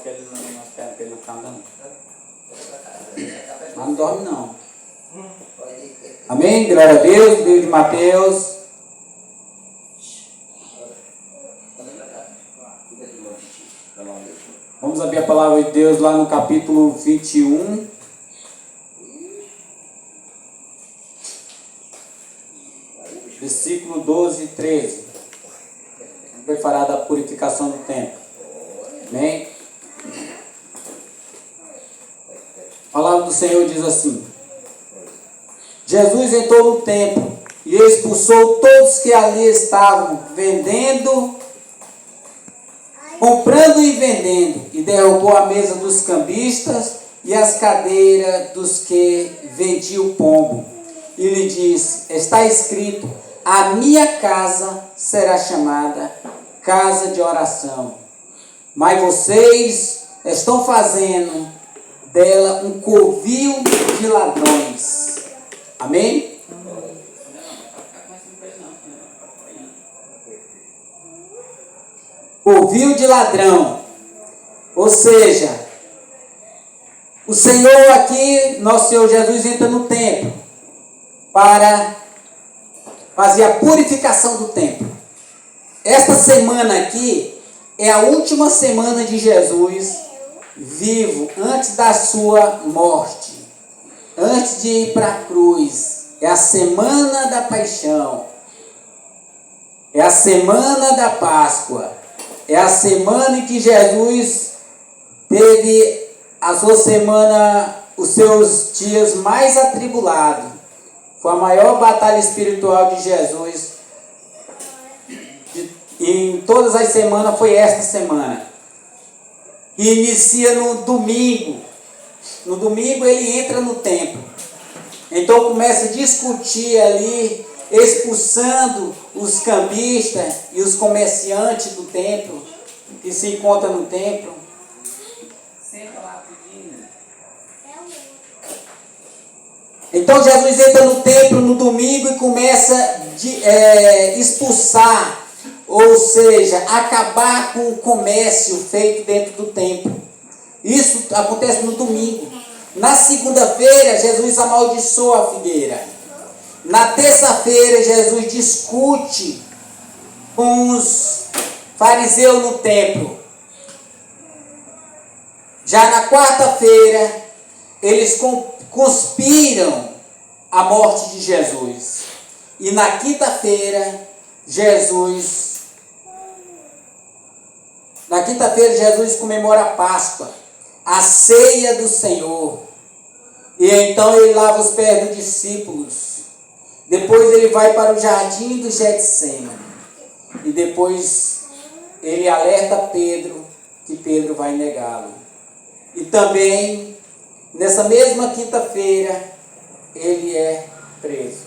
coloca ele nas pernas para ele não ficar andando. Mas não dorme não. Amém? Glória a Deus. Livro de Mateus. Vamos abrir a palavra de Deus lá no capítulo 21. Versículo 12 e 13. Vai falar da purificação do templo. Amém? A palavra do Senhor diz assim: Jesus entrou no templo e expulsou todos que ali estavam vendendo, comprando e vendendo, e derrubou a mesa dos cambistas e as cadeiras dos que vendiam pombo. E lhe disse: está escrito, a minha casa será chamada casa de oração, mas vocês estão fazendo dela um covil de ladrões. Amém? Covil de ladrão. Ou seja, o Senhor aqui, nosso Senhor Jesus, entra no templo para fazer a purificação do templo. Esta semana aqui é a última semana de Jesus vivo antes da sua morte, antes de ir para a cruz. É a semana da paixão, é a semana da Páscoa, é a semana em que Jesus teve a sua semana, os seus dias mais atribulados. Foi a maior batalha espiritual de Jesus. Em todas as semanas foi esta semana. E inicia no domingo. No domingo ele entra no templo. Então começa a discutir ali, expulsando os cambistas e os comerciantes do templo, que se encontram no templo. Senta lá pedindo. Então Jesus entra no templo no domingo e começa a expulsar, ou seja, acabar com o comércio feito dentro do templo. Isso acontece no domingo. Na segunda-feira, Jesus amaldiçoa a figueira. Na terça-feira, Jesus discute com os fariseus no templo. Já na quarta-feira, eles conspiram a morte de Jesus. E na quinta-feira, Jesus comemora a Páscoa, a ceia do Senhor. E então ele lava os pés dos discípulos. Depois ele vai para o jardim do Getsemane. E depois ele alerta Pedro que Pedro vai negá-lo. E também, nessa mesma quinta-feira, ele é preso.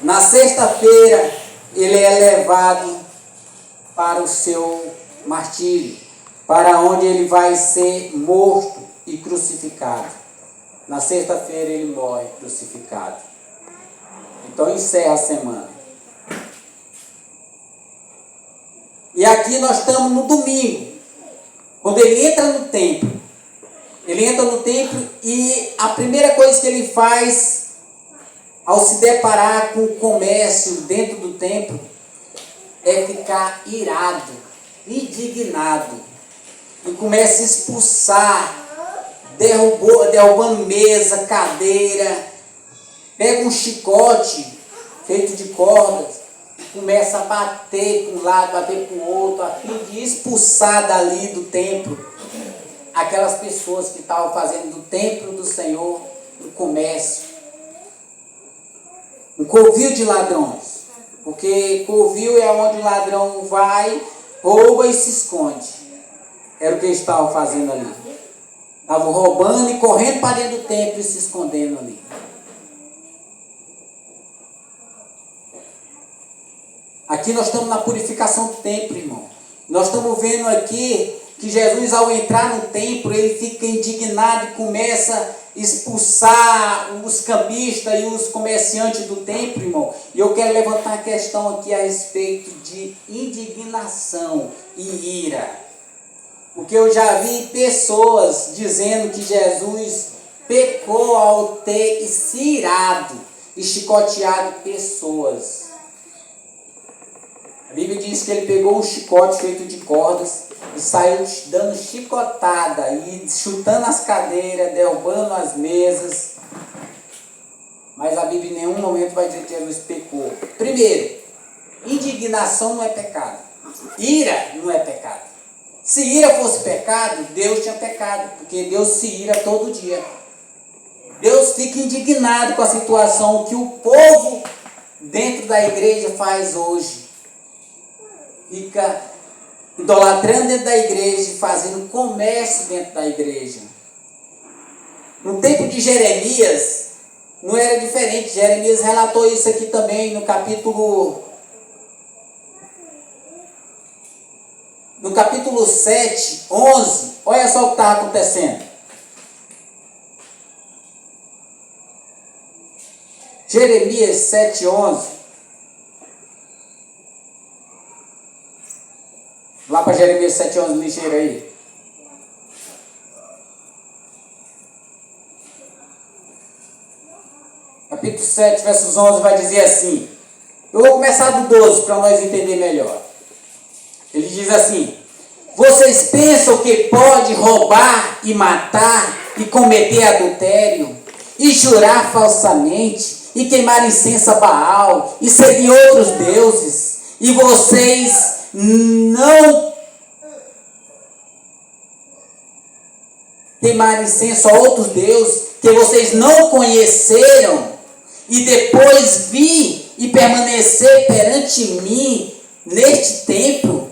Na sexta-feira, ele é levado para o seu martírio, para onde ele vai ser morto e crucificado. Na sexta-feira ele morre crucificado. Então encerra a semana. E aqui nós estamos no domingo, quando ele entra no templo. Ele entra no templo e a primeira coisa que ele faz, ao se deparar com o comércio dentro do templo, é ficar irado, indignado. E começa a expulsar, derrubando mesa, cadeira, pega um chicote feito de cordas, e começa a bater para um lado, bater para o outro, a fim de expulsar dali do templo aquelas pessoas que estavam fazendo do templo do Senhor um comércio. Um covil de ladrões. Porque covil é onde o ladrão vai, rouba e se esconde. Era o que eles estavam fazendo ali. Estavam roubando e correndo para dentro do templo e se escondendo ali. Aqui nós estamos na purificação do templo, irmão. Nós estamos vendo aqui que Jesus, ao entrar no templo, ele fica indignado e começa a expulsar os cambistas e os comerciantes do templo, irmão. E eu quero levantar a questão aqui a respeito de indignação e ira. Porque eu já vi pessoas dizendo que Jesus pecou ao ter se irado e chicoteado pessoas. A Bíblia diz que ele pegou um chicote feito de cordas e saiu dando chicotada e chutando as cadeiras, derrubando as mesas. Mas a Bíblia em nenhum momento vai dizer que Jesus pecou. Primeiro, indignação não é pecado. Ira não é pecado. Se ira fosse pecado, Deus tinha pecado, porque Deus se ira todo dia. Deus fica indignado com a situação que o povo dentro da igreja faz hoje. Fica idolatrando dentro da igreja e fazendo comércio dentro da igreja. No tempo de Jeremias, não era diferente. Jeremias relatou isso aqui também no capítulo 7, 11. Olha só o que estava acontecendo. Jeremias 7, 11. Lá para Jeremias 7, 11, ligeiro aí. Capítulo 7, versos 11, vai dizer assim. Eu vou começar do 12 para nós entender melhor. Ele diz assim: vocês pensam que pode roubar e matar e cometer adultério e jurar falsamente e queimar incenso a Baal e seguir outros deuses, e vocês não queimar incenso a outros deuses que vocês não conheceram, e depois vir e permanecer perante mim neste templo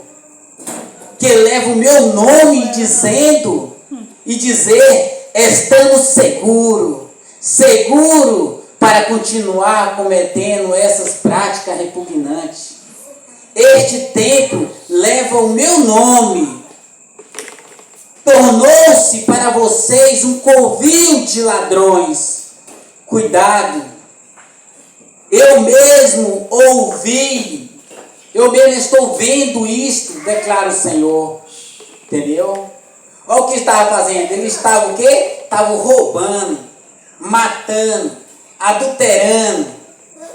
que leva o meu nome dizendo e dizer: estamos seguro para continuar cometendo essas práticas repugnantes. Este templo leva o meu nome, tornou-se para vocês um covil de ladrões. Cuidado, eu mesmo ouvi, eu mesmo estou vendo isto, declara o Senhor. Entendeu? Olha o que estava fazendo. Ele estava o quê? Estava roubando, matando, adulterando,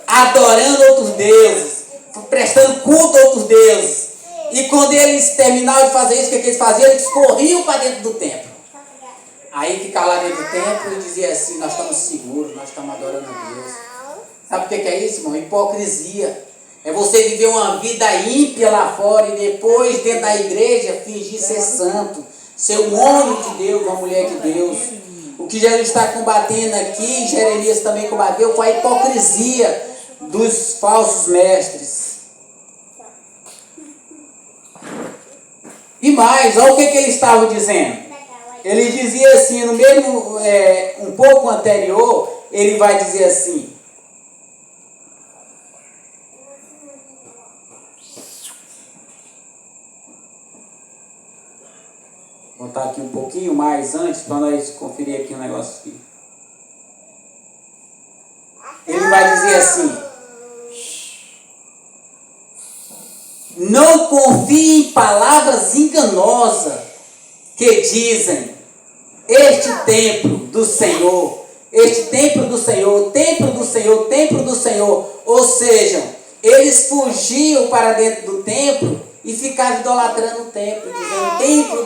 adorando outros deuses, prestando culto a outros deuses. E quando eles terminavam de fazer isso, o que eles faziam? Eles corriam para dentro do templo. Aí ficava lá dentro do templo e dizia assim: nós estamos seguros, nós estamos adorando a Deus. Sabe o que é isso, irmão? Hipocrisia. É você viver uma vida ímpia lá fora e depois dentro da igreja fingir ser santo, ser um homem de Deus, uma mulher de Deus. O que Jesus está combatendo aqui, Jeremias também combateu, foi a hipocrisia dos falsos mestres. E mais, olha o que ele estava dizendo. Ele dizia assim, no mesmo, um pouco anterior, ele vai dizer assim: vou botar aqui um pouquinho mais antes, para nós conferir aqui um negócio aqui. Ele vai dizer assim: não confie em palavras enganosas que dizem: este templo do Senhor, este templo do Senhor, templo do Senhor, templo do Senhor. Ou seja, eles fugiam para dentro do templo e ficavam idolatrando o templo, dizendo templo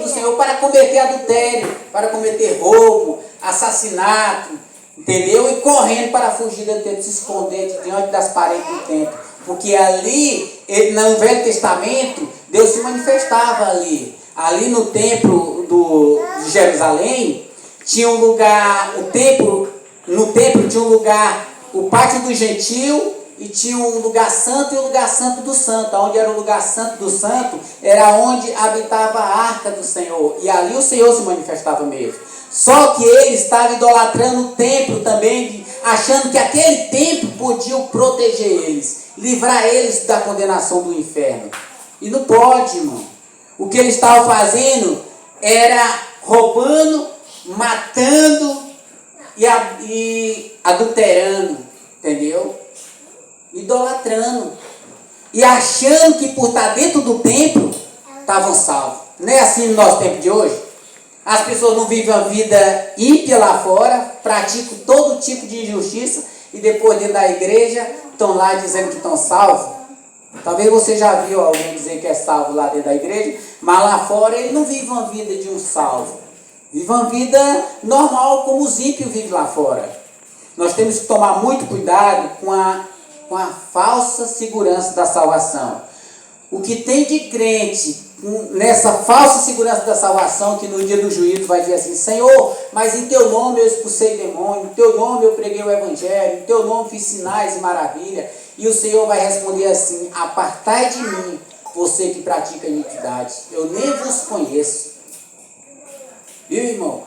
do Senhor, para cometer adultério, para cometer roubo, assassinato, entendeu? E correndo para fugir do templo, se esconder diante das paredes do templo. Porque ali, no Velho Testamento, Deus se manifestava ali. Ali no templo de Jerusalém, tinha um lugar, no templo tinha um lugar, o pátio do gentio, e tinha um lugar santo e o lugar santo do santo. Onde era o lugar santo do santo, era onde habitava a arca do Senhor. E ali o Senhor se manifestava mesmo. Só que ele estava idolatrando o templo também, achando que aquele templo podia proteger eles, livrar eles da condenação do inferno. E não pode, irmão. O que ele estava fazendo era roubando, matando e adulterando, entendeu? Idolatrando. E achando que por estar dentro do templo, estavam salvos. Não é assim no nosso tempo de hoje? As pessoas não vivem uma vida ímpia lá fora, praticam todo tipo de injustiça e depois dentro da igreja estão lá dizendo que estão salvos. Talvez você já viu alguém dizer que é salvo lá dentro da igreja, mas lá fora ele não vive uma vida de um salvo. Vive uma vida normal como os ímpios vivem lá fora. Nós temos que tomar muito cuidado com a falsa segurança da salvação. O que tem de crente nessa falsa segurança da salvação, que no dia do juízo vai dizer assim: Senhor, mas em teu nome eu expulsei demônio, em teu nome eu preguei o evangelho, em teu nome fiz sinais e maravilhas. E o Senhor vai responder assim: apartai de mim, você que pratica iniquidade, eu nem vos conheço. Viu, irmão?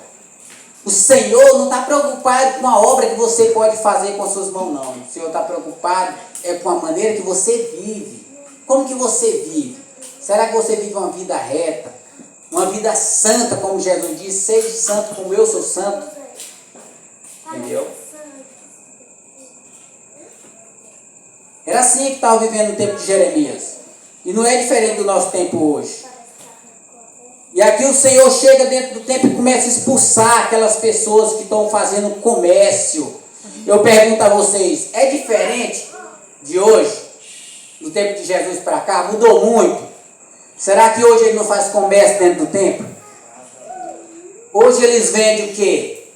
O Senhor não está preocupado com a obra que você pode fazer com as suas mãos, não. O Senhor está preocupado com a maneira que você vive. Como que você vive? Será que você vive uma vida reta? Uma vida santa, como Jesus diz: seja santo como eu sou santo. Entendeu? Era assim que estava vivendo no tempo de Jeremias. E não é diferente do nosso tempo hoje. E aqui o Senhor chega dentro do templo e começa a expulsar aquelas pessoas que estão fazendo comércio. Eu pergunto a vocês, é diferente de hoje, do tempo de Jesus para cá? Mudou muito? Será que hoje ele não faz comércio dentro do templo? Hoje eles vendem o quê?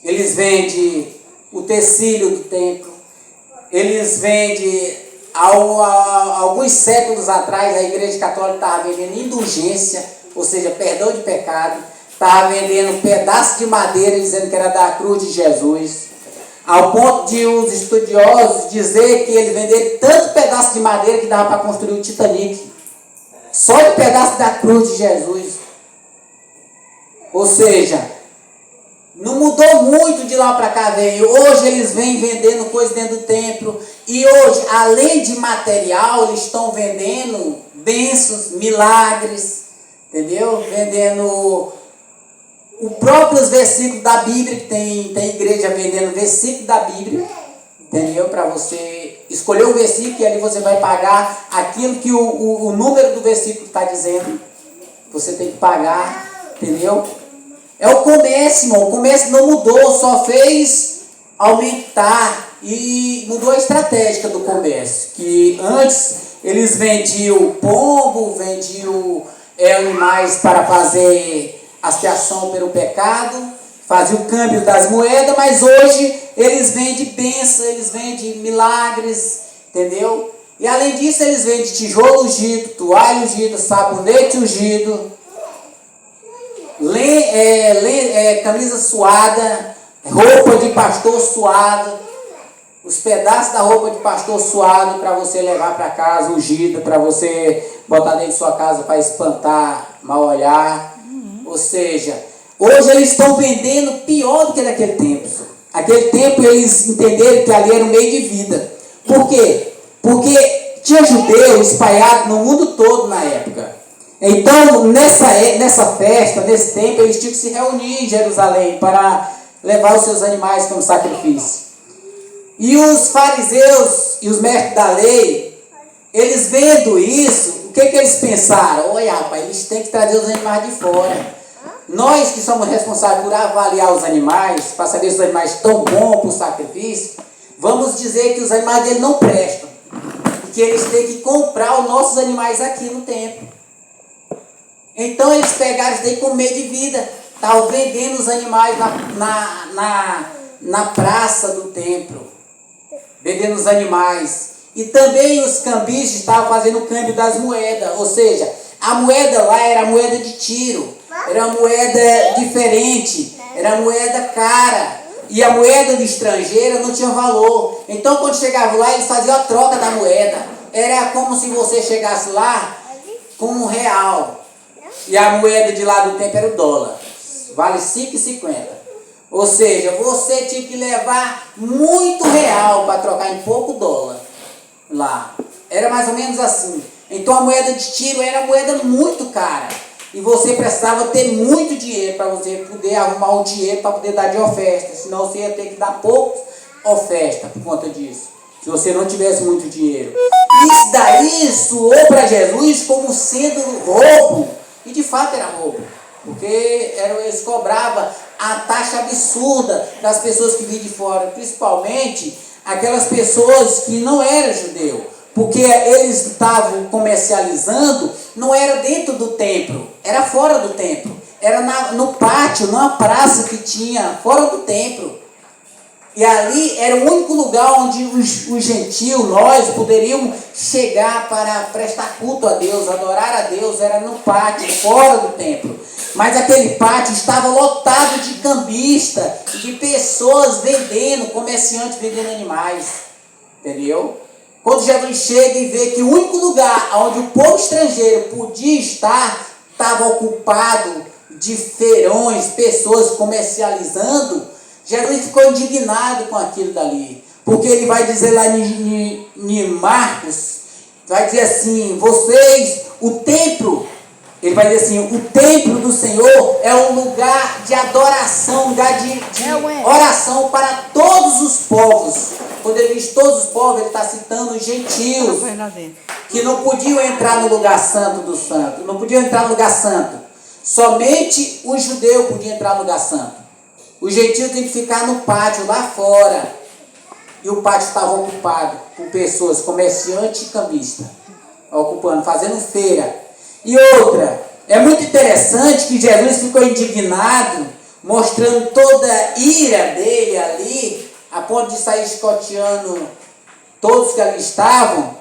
Eles vendem o tecido do templo. Eles vendem, alguns séculos atrás, a Igreja Católica estava vendendo indulgência, ou seja, perdão de pecado. Estava vendendo pedaço de madeira, dizendo que era da cruz de Jesus. Ao ponto de os estudiosos dizer que eles venderam tanto pedaço de madeira que dava para construir o Titanic. Só de pedaço da cruz de Jesus. Ou seja, não mudou muito de lá para cá, veio. Hoje eles vêm vendendo coisas dentro do templo. E hoje, além de material, eles estão vendendo bênçãos, milagres. Entendeu? Vendendo os próprios versículos da Bíblia, que tem igreja vendendo versículos da Bíblia. Entendeu? Para você escolher um versículo e ali você vai pagar aquilo que o número do versículo está dizendo. Você tem que pagar, entendeu? É o comércio, irmão. O comércio não mudou, só fez aumentar e mudou a estratégia do comércio. Que antes eles vendiam pombo, vendiam animais para fazer expiação pelo pecado, faziam o câmbio das moedas, mas hoje eles vendem bênção, eles vendem milagres, entendeu? E além disso eles vendem tijolo ungido, toalha ungida, sabonete ungido, camisa suada, roupa de pastor suada, os pedaços da roupa de pastor suado para você levar para casa, ungida, para você botar dentro de sua casa para espantar, mal olhar. Ou seja, hoje eles estão vendendo pior do que naquele tempo. Aquele tempo eles entenderam que ali era um meio de vida. Por quê? Porque tinha judeu espalhado no mundo todo na época. Então, nessa festa, nesse tempo, eles tinham que se reunir em Jerusalém para levar os seus animais como sacrifício. E os fariseus e os mestres da lei, eles vendo isso, o que eles pensaram? Olha, rapaz, eles têm que trazer os animais de fora. Nós que somos responsáveis por avaliar os animais, para saber se os animais estão bons para o sacrifício, vamos dizer que os animais dele não prestam. E que eles têm que comprar os nossos animais aqui no templo. Então eles pegaram isso daí como meio de vida. Estavam vendendo os animais na praça do templo. Vendendo os animais. E também os cambistas estavam fazendo o câmbio das moedas. Ou seja, a moeda lá era a moeda de Tiro. Era uma moeda diferente. Era uma moeda cara. E a moeda de estrangeira não tinha valor. Então quando chegava lá, eles faziam a troca da moeda. Era como se você chegasse lá com R$1. E a moeda de lá do tempo era o dólar. Vale R$5,50. Ou seja, você tinha que levar muito real para trocar em pouco dólar lá. Era mais ou menos assim. Então a moeda de Tiro era uma moeda muito cara. E você precisava ter muito dinheiro para você poder arrumar o dinheiro para poder dar de oferta. Senão você ia ter que dar pouco oferta por conta disso. Se você não tivesse muito dinheiro. Isso daí soou para Jesus como sendo roubo. E de fato era roubo, porque eles cobravam a taxa absurda das pessoas que vinham de fora, principalmente aquelas pessoas que não eram judeu, porque eles estavam comercializando, não era dentro do templo, era fora do templo, era no pátio, numa praça que tinha fora do templo. E ali era o único lugar onde os gentios, nós, poderíamos chegar para prestar culto a Deus, adorar a Deus, era no pátio, fora do templo. Mas aquele pátio estava lotado de cambistas, de pessoas vendendo, comerciantes vendendo animais. Entendeu? Quando Jesus chega e vê que o único lugar onde o povo estrangeiro podia estar, estava ocupado de feirões, pessoas comercializando, Jesus ficou indignado com aquilo dali, porque ele vai dizer lá em Marcos, vai dizer assim, o templo, ele vai dizer assim, o templo do Senhor é um lugar de adoração, um lugar de oração para todos os povos. Quando ele diz todos os povos, ele está citando os gentios, que não podiam entrar no lugar santo do santo, não podiam entrar no lugar santo, somente os judeus podiam entrar no lugar santo. O gentio tem que ficar no pátio, lá fora. E o pátio estava ocupado por pessoas, comerciantes e cambistas. Ocupando, fazendo feira. E outra, é muito interessante que Jesus ficou indignado, mostrando toda a ira dele ali, a ponto de sair escoteando todos que ali estavam.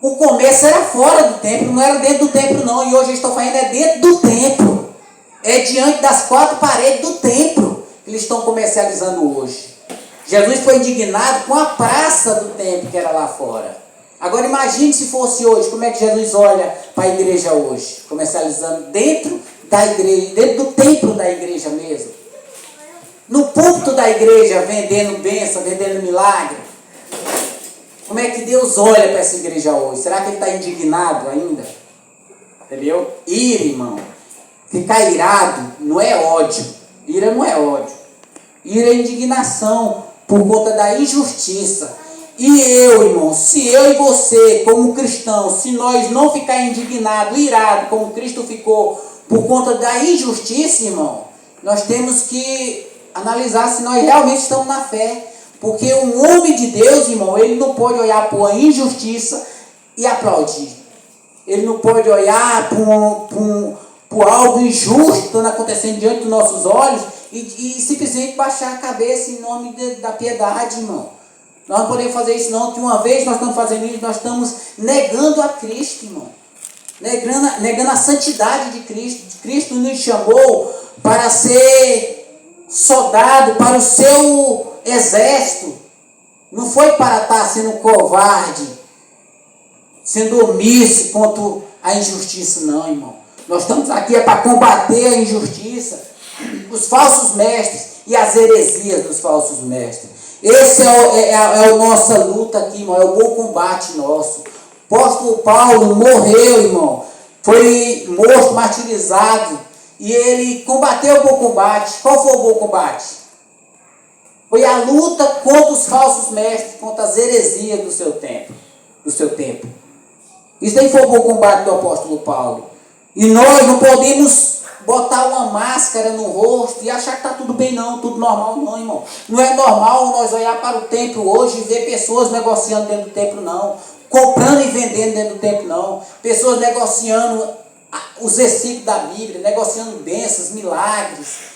O comércio era fora do templo, não era dentro do templo não. E hoje eu estou falando, é dentro do templo. É diante das quatro paredes do templo que eles estão comercializando hoje. Jesus foi indignado com a praça do templo que era lá fora. Agora imagine se fosse hoje, como é que Jesus olha para a igreja hoje? Comercializando dentro da igreja, dentro do templo da igreja mesmo. No púlpito da igreja, vendendo bênção, vendendo milagre. Como é que Deus olha para essa igreja hoje? Será que ele está indignado ainda? Entendeu? Ira, irmão. Ficar irado não é ódio. Ira não é ódio. Ira é indignação por conta da injustiça. E eu, irmão, se eu e você, como cristãos, se nós não ficar indignados, irados, como Cristo ficou, por conta da injustiça, irmão, nós temos que analisar se nós realmente estamos na fé. Porque um homem de Deus, irmão, ele não pode olhar para a injustiça e aplaudir. Ele não pode olhar por algo injusto estando acontecendo diante dos nossos olhos e simplesmente baixar a cabeça em nome da piedade, irmão. Nós não podemos fazer isso não, que uma vez nós estamos fazendo isso, nós estamos negando a Cristo, irmão. Negando a santidade de Cristo. Cristo nos chamou para ser soldado, para o seu exército. Não foi para estar sendo covarde, sendo omisso contra a injustiça, não, irmão. Nós estamos aqui para combater a injustiça, os falsos mestres e as heresias dos falsos mestres. Essa é a nossa luta aqui, irmão, é o bom combate nosso. O apóstolo Paulo morreu, irmão, foi morto, martirizado, e ele combateu o bom combate. Qual foi o bom combate? Foi a luta contra os falsos mestres, contra as heresias do seu tempo. Isso aí foi o bom combate do apóstolo Paulo. E nós não podemos botar uma máscara no rosto e achar que está tudo bem não, tudo normal não, irmão. Não é normal nós olhar para o templo hoje e ver pessoas negociando dentro do templo não, comprando e vendendo dentro do templo não, pessoas negociando os versículos da Bíblia, negociando bênçãos, milagres.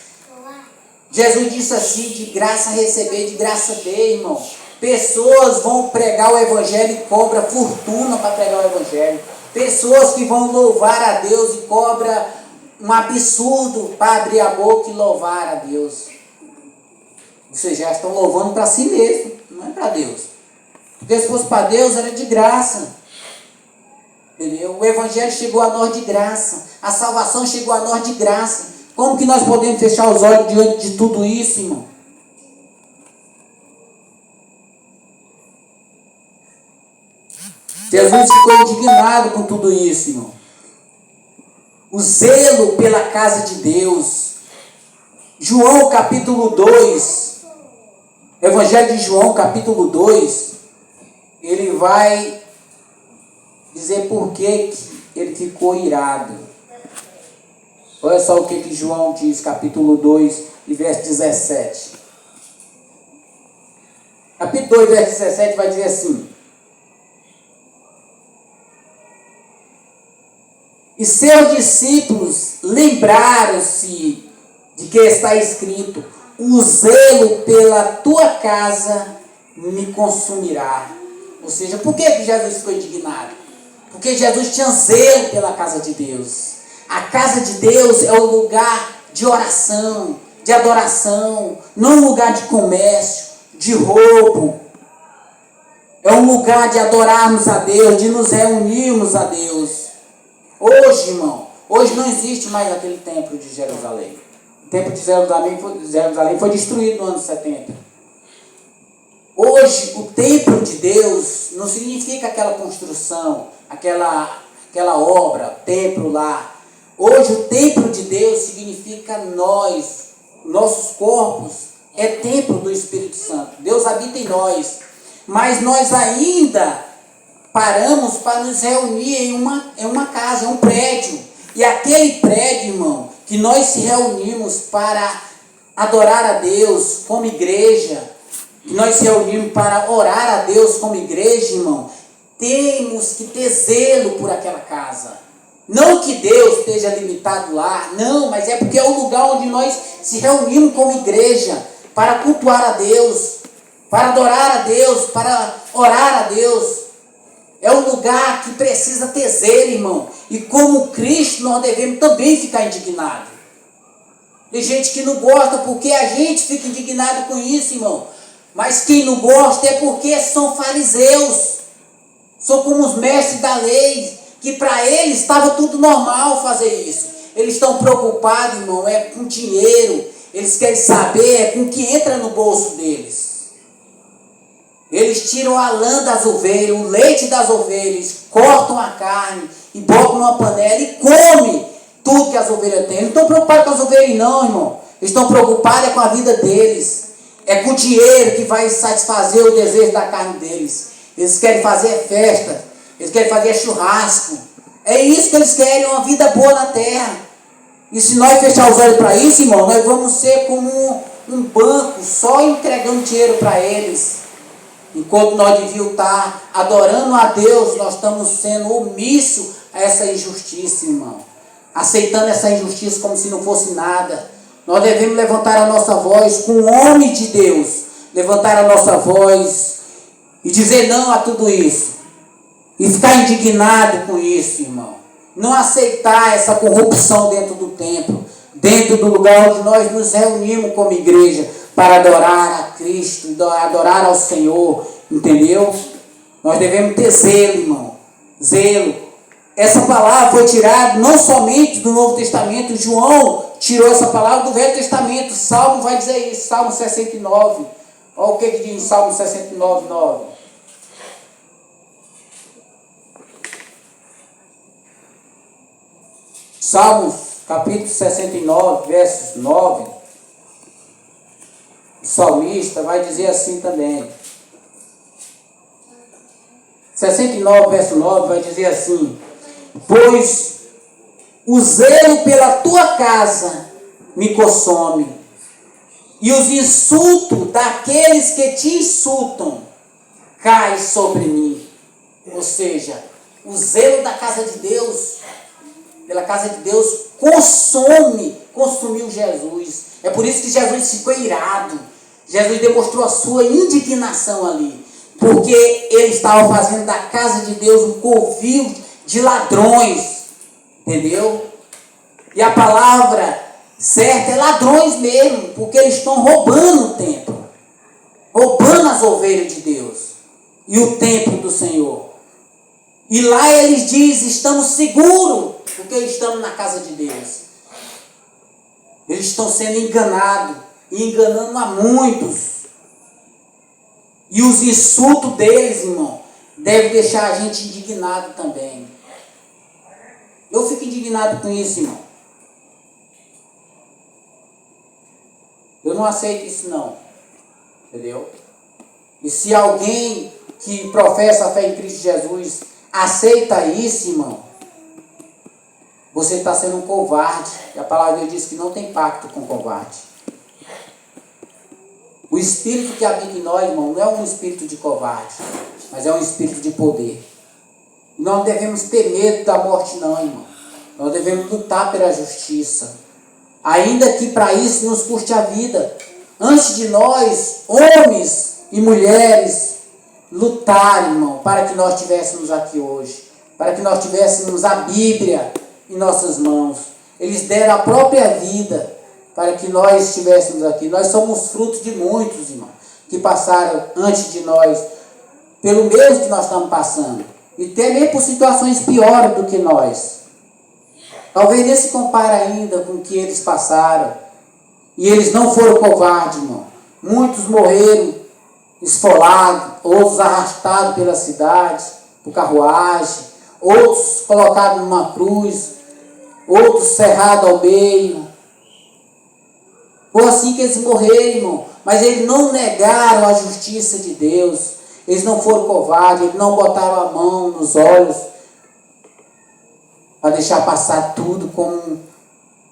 Jesus disse assim, de graça receber, de graça dê, irmão. Pessoas vão pregar o evangelho e cobra fortuna para pregar o evangelho. Pessoas que vão louvar a Deus e cobra um absurdo para abrir a boca e louvar a Deus. Vocês já estão louvando para si mesmo, não é para Deus. Porque se fosse para Deus era de graça. Entendeu? O evangelho chegou a nós de graça. A salvação chegou a nós de graça. Como que nós podemos fechar os olhos diante de tudo isso, irmão? Jesus ficou indignado com tudo isso, irmão. O zelo pela casa de Deus. João capítulo 2, Evangelho de João capítulo 2, ele vai dizer por que ele ficou irado. Olha só o que João diz, capítulo 2, e verso 17. Capítulo 2, verso 17 vai dizer assim: e seus discípulos lembraram-se de que está escrito: o zelo pela tua casa me consumirá. Ou seja, por que Jesus ficou indignado? Porque Jesus tinha zelo pela casa de Deus. A casa de Deus é o lugar de oração, de adoração, não um lugar de comércio, de roubo. É um lugar de adorarmos a Deus, de nos reunirmos a Deus. Hoje, irmão, hoje não existe mais aquele templo de Jerusalém. O templo de Jerusalém foi destruído no ano 70. Hoje, o templo de Deus não significa aquela construção, aquela obra, templo lá. Hoje, o templo de Deus significa nós, nossos corpos, é templo do Espírito Santo. Deus habita em nós, mas nós ainda paramos para nos reunir em uma casa, em um prédio. E aquele prédio, irmão, que nós se reunimos para adorar a Deus como igreja, que nós se reunimos para orar a Deus como igreja, irmão, temos que ter zelo por aquela casa. Não que Deus esteja limitado lá, não, mas é porque é o lugar onde nós se reunimos como igreja para cultuar a Deus, para adorar a Deus, para orar a Deus. É um lugar que precisa ter zelo, irmão. E como Cristo, nós devemos também ficar indignados. Tem gente que não gosta porque a gente fica indignado com isso, irmão. Mas quem não gosta é porque são fariseus. São como os mestres da lei, que para eles estava tudo normal fazer isso. Eles estão preocupados, irmão, é com dinheiro. Eles querem saber é com o que entra no bolso deles. Eles tiram a lã das ovelhas, o leite das ovelhas, cortam a carne e botam numa panela e comem tudo que as ovelhas têm. Eles não estão preocupados com as ovelhas não, irmão. Eles estão preocupados com a vida deles. É com o dinheiro que vai satisfazer o desejo da carne deles. Eles querem fazer festa, eles querem fazer churrasco. É isso que eles querem, uma vida boa na terra. E se nós fechar os olhos para isso, irmão, nós vamos ser como um banco, só entregando dinheiro para eles. Enquanto nós devíamos estar adorando a Deus, nós estamos sendo omissos a essa injustiça, irmão. Aceitando essa injustiça como se não fosse nada. Nós devemos levantar a nossa voz com o homem de Deus. Levantar a nossa voz e dizer não a tudo isso. E ficar indignado com isso, irmão. Não aceitar essa corrupção dentro do templo. Dentro do lugar onde nós nos reunimos como igreja. Para adorar a Cristo, adorar ao Senhor, entendeu? Nós devemos ter zelo, irmão, zelo. Essa palavra foi tirada não somente do Novo Testamento, João tirou essa palavra do Velho Testamento, Salmo vai dizer isso, Salmo 69, olha o que diz em Salmo 69, 9. Salmos, capítulo 69, versos 9. O salmista vai dizer assim também. 69, verso 9, vai dizer assim: pois o zelo pela tua casa me consome, e os insultos daqueles que te insultam caem sobre mim. Ou seja, o zelo da casa de Deus, pela casa de Deus, consumiu Jesus. É por isso que Jesus ficou irado. Jesus demonstrou a sua indignação ali, porque ele estava fazendo da casa de Deus um covil de ladrões, entendeu? E a palavra certa é ladrões mesmo, porque eles estão roubando o templo, roubando as ovelhas de Deus e o templo do Senhor. E lá eles dizem: estamos seguros, porque estamos na casa de Deus. Eles estão sendo enganados, e enganando a muitos. E os insultos deles, irmão, devem deixar a gente indignado também. Eu fico indignado com isso, irmão. Eu não aceito isso não. Entendeu? E se alguém que professa a fé em Cristo Jesus aceita isso, irmão, você está sendo um covarde. E a palavra de Deus diz que não tem pacto com covarde. O espírito que habita em nós, irmão, não é um espírito de covarde, mas é um espírito de poder. Não devemos ter medo da morte, não, irmão. Nós devemos lutar pela justiça, ainda que para isso nos custe a vida. Antes de nós, homens e mulheres, lutar, irmão, para que nós estivéssemos aqui hoje, para que nós tivéssemos a Bíblia em nossas mãos. Eles deram a própria vida para que nós estivéssemos aqui. Nós somos frutos de muitos, irmão, que passaram antes de nós, pelo mesmo que nós estamos passando, e também por situações piores do que nós. Talvez nem se compare ainda com o que eles passaram. E eles não foram covardes, irmão. Muitos morreram esfolados, outros arrastados pela cidade, por carruagem, outros colocados numa cruz, outros cerrados ao meio. Foi assim que eles morreram, irmão. Mas eles não negaram a justiça de Deus. Eles não foram covardes, eles não botaram a mão nos olhos para deixar passar tudo como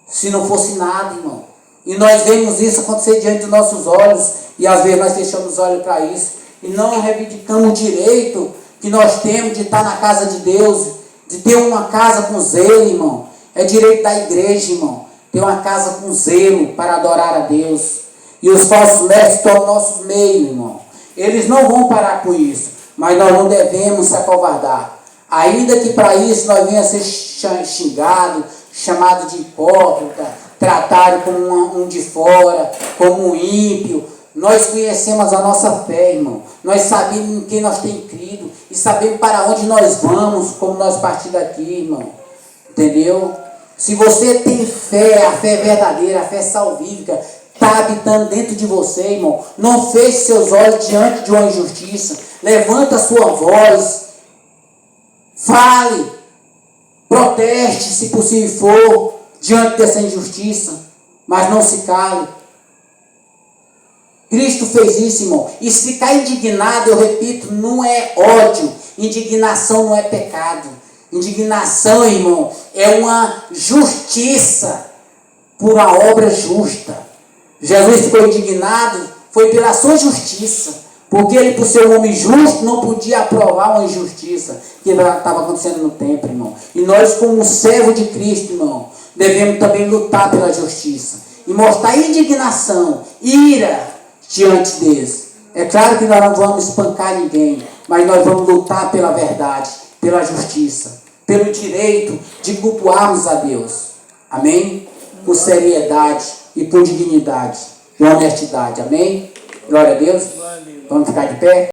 se não fosse nada, irmão. E nós vemos isso acontecer diante dos nossos olhos, e às vezes nós fechamos os olhos para isso, e não reivindicamos o direito que nós temos de estar na casa de Deus, de ter uma casa com zelo, irmão. É direito da igreja, irmão, ter uma casa com zelo para adorar a Deus. E os falsos mestres estão no nosso meio, irmão. Eles não vão parar com isso, mas nós não devemos se acovardar. Ainda que para isso nós venhamos a ser xingados, chamados de hipócrita, tratado como um de fora, como um ímpio. Nós conhecemos a nossa fé, irmão. Nós sabemos em quem nós temos crido e sabemos para onde nós vamos, como nós partir daqui, irmão. Entendeu? Se você tem fé, a fé verdadeira, a fé salvífica, está habitando dentro de você, irmão. Não feche seus olhos diante de uma injustiça. Levanta a sua voz. Fale. Proteste, se possível for, diante dessa injustiça. Mas não se cale. Cristo fez isso, irmão. E se ficar indignado, eu repito, não é ódio. Indignação não é pecado. Indignação, irmão, é uma justiça por uma obra justa. Jesus ficou indignado, foi pela sua justiça. Porque ele, por ser um homem justo, não podia aprovar uma injustiça que estava acontecendo no templo, irmão. E nós, como servo de Cristo, irmão, devemos também lutar pela justiça. E mostrar indignação, ira diante deles. É claro que nós não vamos espancar ninguém, mas nós vamos lutar pela verdade, pela justiça, pelo direito de cultuarmos a Deus. Amém? Com seriedade e com dignidade e honestidade. Amém? Glória a Deus. Vamos ficar de pé?